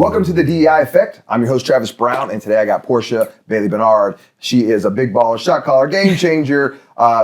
Welcome to the DEI Effect. I'm your host, Travis Brown, and today I got Portia Bailey Bernard. She is a big baller, shot caller, game changer,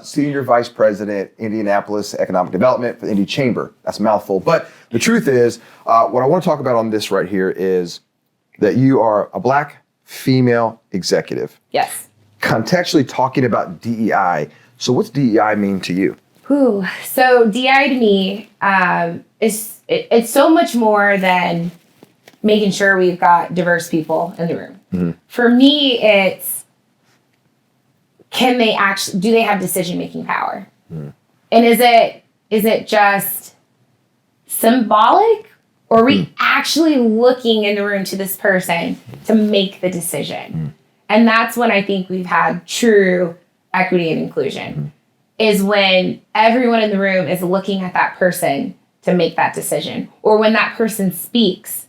Senior Vice President, Indianapolis Economic Development for the Indy Chamber. That's a mouthful. But the truth is, what I want to talk about on this right here is that you are a Black female executive. Yes. Contextually talking about DEI. So what's DEI mean to you? So DEI to me it's so much more than making sure we've got diverse people in the room. Mm-hmm. For me, it's do they have decision-making power? Mm-hmm. And is it just symbolic, or are we actually looking in the room to this person to make the decision? Mm-hmm. And that's when I think we've had true equity and inclusion, is when everyone in the room is looking at that person to make that decision. Or when that person speaks,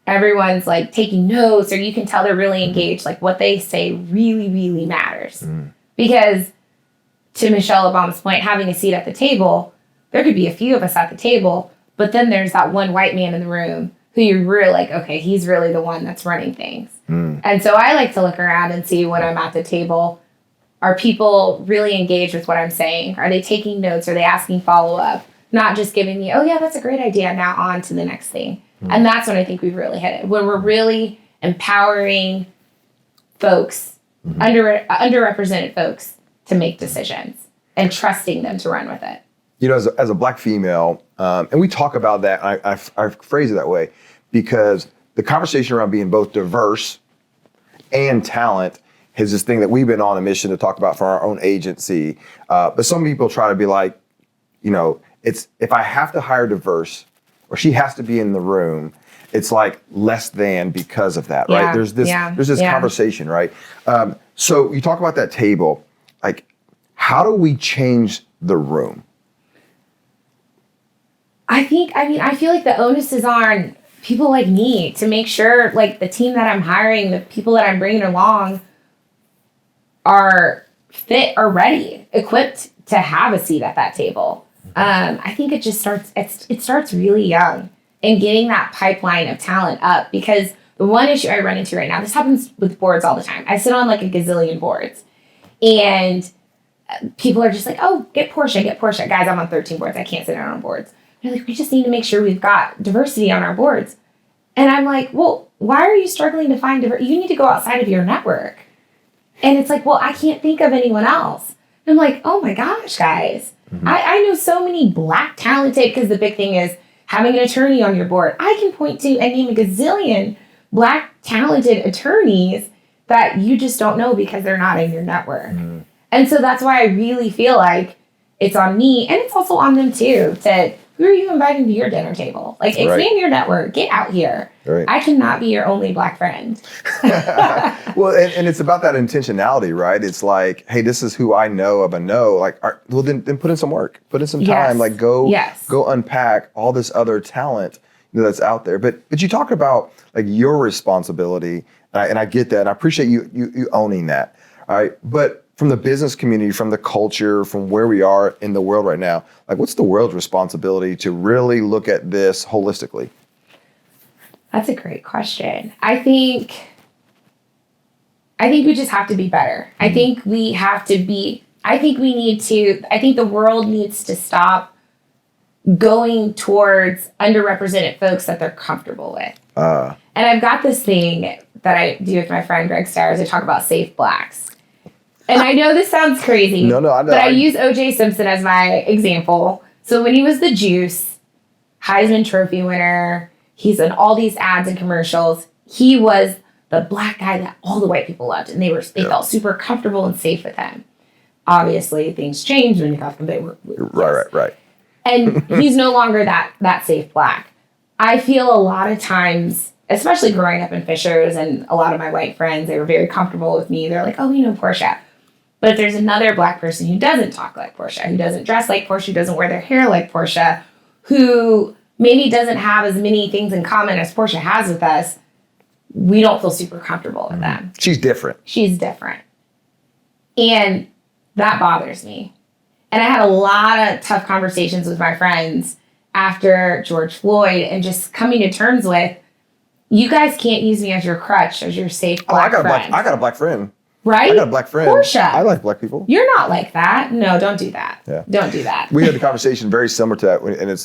everyone's like taking notes, or you can tell they're really engaged. Like what they say really, really matters. Because to Michelle Obama's point, having a seat at the table, there could be a few of us at the table, but then there's that one white man in the room who you're really like, okay, he's really the one that's running things. And so I like to look around and see when I'm at the table, are people really engaged with what I'm saying? Are they taking notes? Are they asking follow-up? Not just giving me, oh yeah, that's a great idea, now on to the next thing. And that's when I think we've really hit it. When we're really empowering folks, underrepresented folks, to make decisions and trusting them to run with it. You know, as a Black female, and we talk about that, I phrase it that way, because the conversation around being both diverse and talent is this thing that we've been on a mission to talk about for our own agency. But some people try to be like, you know, it's if I have to hire diverse, or she has to be in the room, it's like less than because of that, right? There's this conversation, right? So you talk about that table, like how do we change the room? I feel like the onus is on people like me to make sure, like, the team that I'm hiring, the people that I'm bringing along are fit or ready, equipped to have a seat at that table. I think it just starts really young, and getting that pipeline of talent up, because the one issue I run into right now, this happens with boards all the time. I sit on like a gazillion boards, and people are just like, oh, get Portia. Guys, I'm on 13 boards. I can't sit on boards. They're like, we just need to make sure we've got diversity on our boards. And I'm like, well, why are you struggling to find diversity? You need to go outside of your network. And it's like, well, I can't think of anyone else. And I'm like, oh my gosh, guys. I know so many Black talented, because the big thing is having an attorney on your board. I can point to and name a gazillion Black talented attorneys that you just don't know because they're not in your network. And so that's why I really feel like it's on me, and it's also on them too, to who are you inviting to your dinner table? Like, expand your network. Get out here. Right. I cannot be your only Black friend. Well, and it's about that intentionality, right? It's like, hey, this is who I know of a know. Like, then put in some work. Put in some time. Like, go unpack all this other talent that's out there. But you talk about, like, your responsibility, and I get that, and I appreciate you owning that. All right, but from the business community, from the culture, from where we are in the world right now, like, what's the world's responsibility to really look at this holistically? That's a great question. I think we just have to be better. I think the world needs to stop going towards underrepresented folks that they're comfortable with. And I've got this thing that I do with my friend Greg Stowers. I talk about safe Blacks. And I know this sounds crazy, I know. But I use O.J. Simpson as my example. So when he was the Juice, Heisman Trophy winner, he's in all these ads and commercials. He was the Black guy that all the white people loved, and they felt super comfortable and safe with him. Obviously, things changed when he got them. They were right. And he's no longer that safe Black. I feel a lot of times, especially growing up in Fishers, and a lot of my white friends, they were very comfortable with me. They're like, oh, you know Portia. But if there's another Black person who doesn't talk like Portia, who doesn't dress like Portia, who doesn't wear their hair like Portia, who maybe doesn't have as many things in common as Portia has with us, we don't feel super comfortable with them. She's different. And that bothers me. And I had a lot of tough conversations with my friends after George Floyd, and just coming to terms with, you guys can't use me as your crutch, as your safe black friend. I got a black friend. Right? I got a black friend. Portia. I like black people. You're not like that. No, don't do that. Yeah. Don't do that. We had a conversation very similar to that,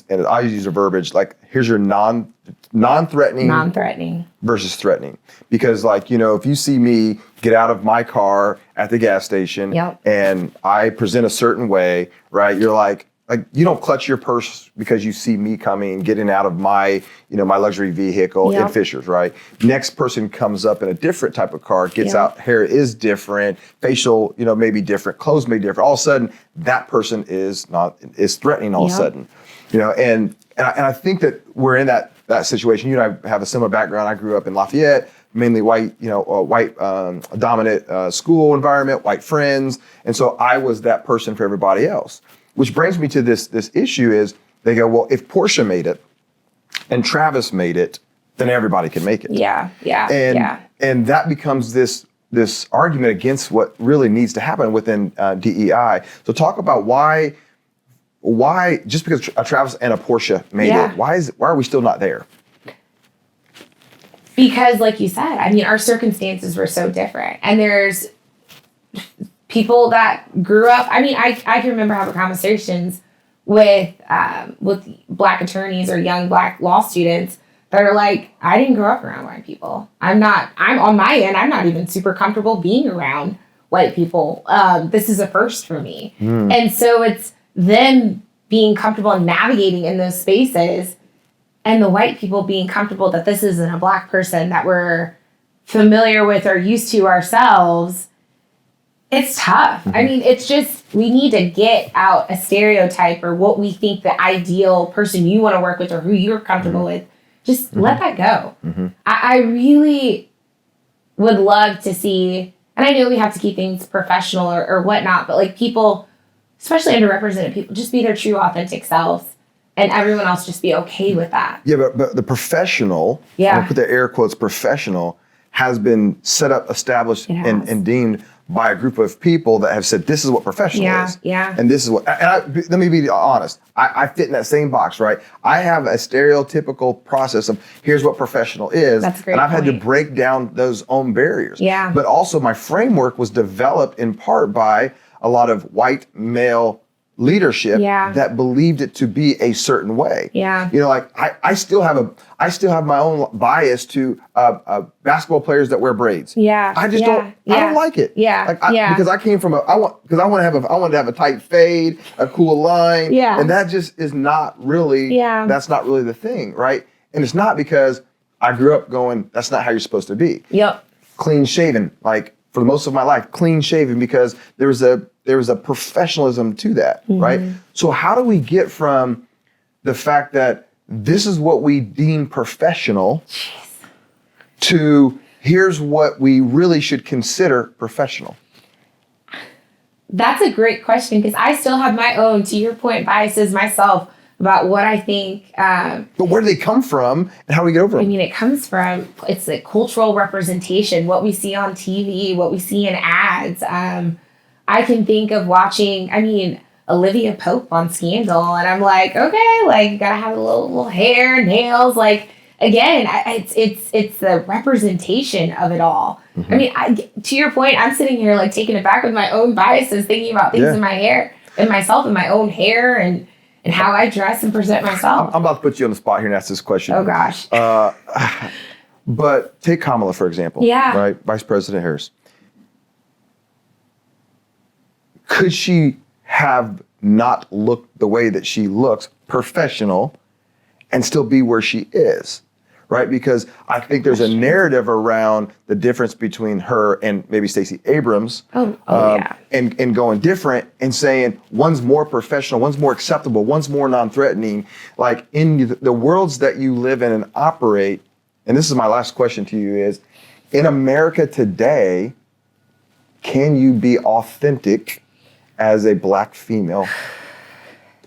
and I use a verbiage like, here's your non-threatening versus threatening. Because if you see me get out of my car at the gas station and I present a certain way, right? You're like you don't clutch your purse because you see me coming, getting out of my, my luxury vehicle in Fishers, right? Next person comes up in a different type of car, gets out, hair is different, facial, maybe different, clothes may be different. All of a sudden, that person is threatening all of a sudden, and I think that we're in that situation. You and I have a similar background. I grew up in Lafayette, mainly white, white dominant school environment, white friends, and so I was that person for everybody else. Which brings me to this issue is they go, well, if Portia made it and Travis made it, then everybody can make it. Yeah. And that becomes this argument against what really needs to happen within DEI. So talk about why just because a Travis and a Portia made it, why are we still not there? Because like you said, our circumstances were so different, and there's people that grew up. I can remember having conversations with black attorneys or young black law students that are like, I didn't grow up around white people. I'm on my end, I'm not even super comfortable being around white people. This is a first for me. And so it's them being comfortable and navigating in those spaces, and the white people being comfortable that this isn't a black person that we're familiar with or used to ourselves. It's tough. It's just, we need to get out a stereotype or what we think the ideal person you want to work with or who you're comfortable with. Just let that go. I really would love to see, and I know we have to keep things professional or whatnot, but people, especially underrepresented people, just be their true authentic selves, and everyone else just be okay with that. Yeah, but the professional, I'll put the air quotes, professional, has been set up, established, and deemed by a group of people that have said, this is what professional is. And this is what, let me be honest, I fit in that same box, right? I have a stereotypical process of, here's what professional is. That's a great And I've had to point. break down those own barriers. Yeah. But also my framework was developed in part by a lot of white male leadership that believed it to be a certain way. I still have my own bias to basketball players that wear braids. I just don't. I don't like it. Because I came from I wanted to have a tight fade, a cool line. And that just is not really. That's not really the thing, right? And it's not because I grew up going, that's not how you're supposed to be. Clean shaven, for most of my life, clean shaven, because there was a professionalism to that, right? So how do we get from the fact that this is what we deem professional to here's what we really should consider professional? That's a great question, because I still have my own, to your point, biases myself about what I think. But where do they come from and how do we get over them? It comes from, it's a cultural representation, what we see on TV, what we see in ads. I can think of watching, Olivia Pope on Scandal, and I'm like, okay, you gotta have a little hair, nails, again, it's the representation of it all. To your point, I'm sitting here taken aback with my own biases, thinking about things in my hair and myself and my own hair and how I dress and present myself. I'm about to put you on the spot here and ask this question. Oh gosh. But take Kamala, for example. Right? Vice President Harris. Could she have not looked the way that she looks, professional, and still be where she is? Right? Because I think there's a narrative around the difference between her and maybe Stacey Abrams. And going different and saying one's more professional, one's more acceptable, one's more non-threatening. In the worlds that you live in and operate, and this is my last question to you is, in America today, can you be authentic as a black female?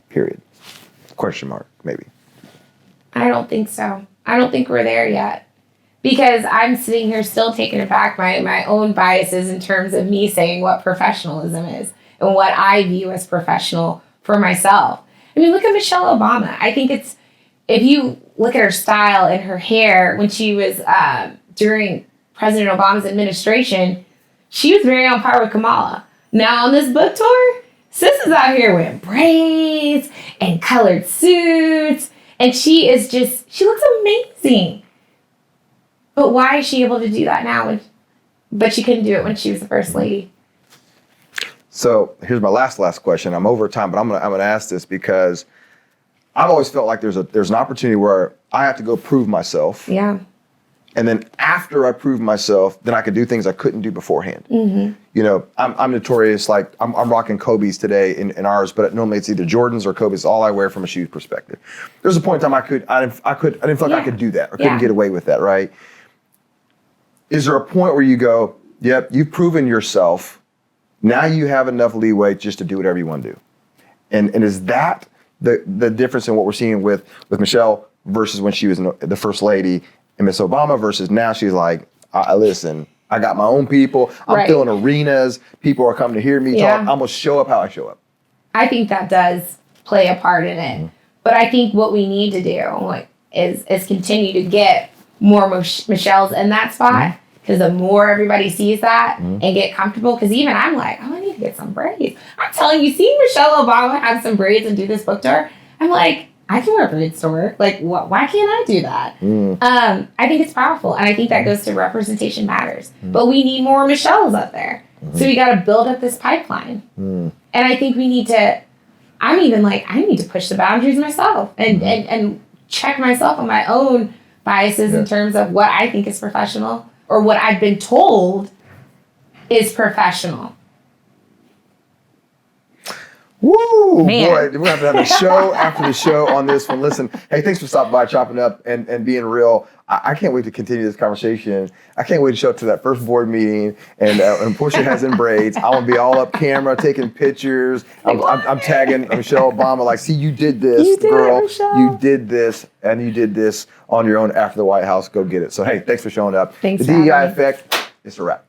Period. Question mark, maybe. I don't think so. I don't think we're there yet, because I'm sitting here still taking aback my own biases in terms of me saying what professionalism is and what I view as professional for myself. Look at Michelle Obama. I think if you look at her style and her hair when she was during President Obama's administration, she was very on par with Kamala. Now on this book tour, sis is out here with braids and colored suits, and she looks amazing. But why is she able to do that now? But she couldn't do it when she was the first lady. So here's my last question. I'm over time, but I'm gonna ask this because I've always felt like there's an opportunity where I have to go prove myself. Yeah. And then after I prove myself, then I could do things I couldn't do beforehand. Mm-hmm. You know, I'm notorious, like I'm rocking Kobe's today in ours, but normally it's either Jordans or Kobe's, all I wear from a shoe perspective. There's a point in time I didn't feel like I could do that or couldn't get away with that, right? Is there a point where you go, yep, you've proven yourself, now you have enough leeway just to do whatever you want to do? And is that the difference in what we're seeing with Michelle versus when she was the first lady and Miss Obama versus now she's like, listen, I got my own people. I'm filling arenas. People are coming to hear me talk. I'm going to show up how I show up. I think that does play a part in it. But I think what we need to do is continue to get more Michelles in that spot. Because the more everybody sees that and get comfortable, because even I'm like, I need to get some braids. I'm telling you, seeing Michelle Obama have some braids and do this book tour, I'm like, I can wear braids to work. Like, why can't I do that? I think it's powerful. And I think that goes to representation matters. But we need more Michelles up there. So we got to build up this pipeline. And I think we need to, I'm even like, I need to push the boundaries myself and check myself on my own biases in terms of what I think is professional or what I've been told is professional. Woo! Man. Boy, we're going to have to have a show after the show on this one. Listen, hey, thanks for stopping by, chopping up, and being real. I can't wait to continue this conversation. I can't wait to show up to that first board meeting, and Portia has in braids. I want to be all up camera, taking pictures. I'm tagging Michelle Obama, like, see, you did this, girl. You did this, and you did this on your own after the White House. Go get it. So, hey, thanks for showing up. Thanks The DEI Effect, it's a wrap.